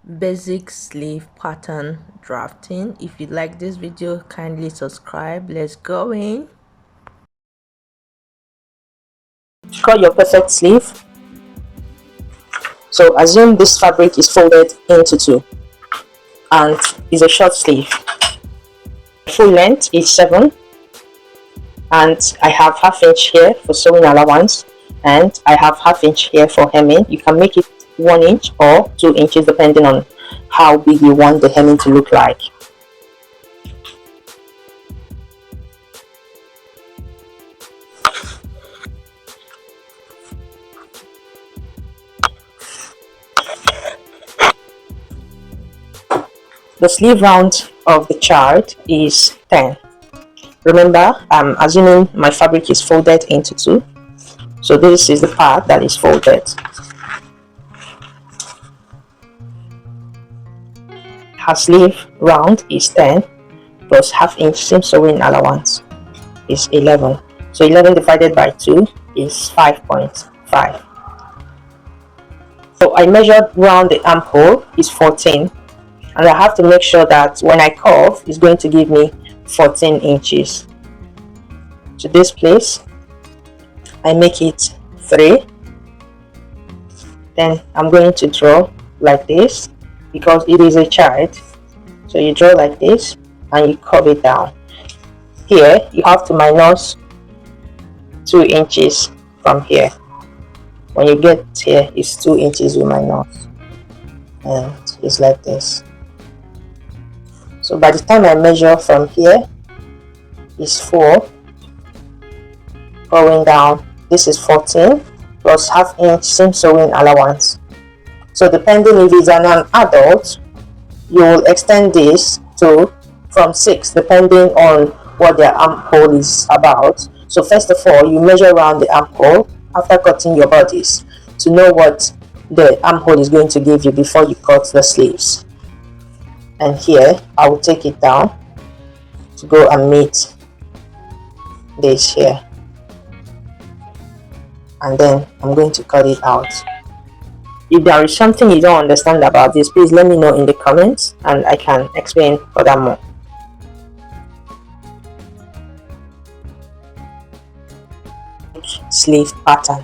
basic sleeve pattern drafting. If you like this video, kindly subscribe. Let's go in. Cut your perfect sleeve. So assume this fabric is folded into two and is a short sleeve. Full length is 7 and I have half inch here for sewing allowance and I have half inch here for hemming. You can make it 1 inch or 2 inches depending on how big you want the hemming to look like. The sleeve round of the chart is 10. Remember, I'm assuming my fabric is folded into two. So this is the part that is folded. Her sleeve round is 10 plus half inch seam sewing allowance is 11. So 11 divided by 2 is 5.5. So I measured round the armhole is 14. And I have to make sure that when I curve, it's going to give me 14 inches. To this place, I make it 3. Then I'm going to draw like this because it is a chart. So you draw like this and you curve it down. Here, you have to minus 2 inches from here. When you get here, it's 2 inches you minus. And it's like this. So by the time I measure from here, is 4. Going down, this is 14 plus half inch seam sewing allowance. So depending if it's an adult, you will extend this to from 6 depending on what their armhole is about. So first of all, you measure around the armhole after cutting your bodies to know what the armhole is going to give you before you cut the sleeves. And here I will take it down to go and meet this here, and then I'm going to cut it out. If there is something you don't understand about this, please let me know in the comments and I can explain furthermore. Sleeve pattern.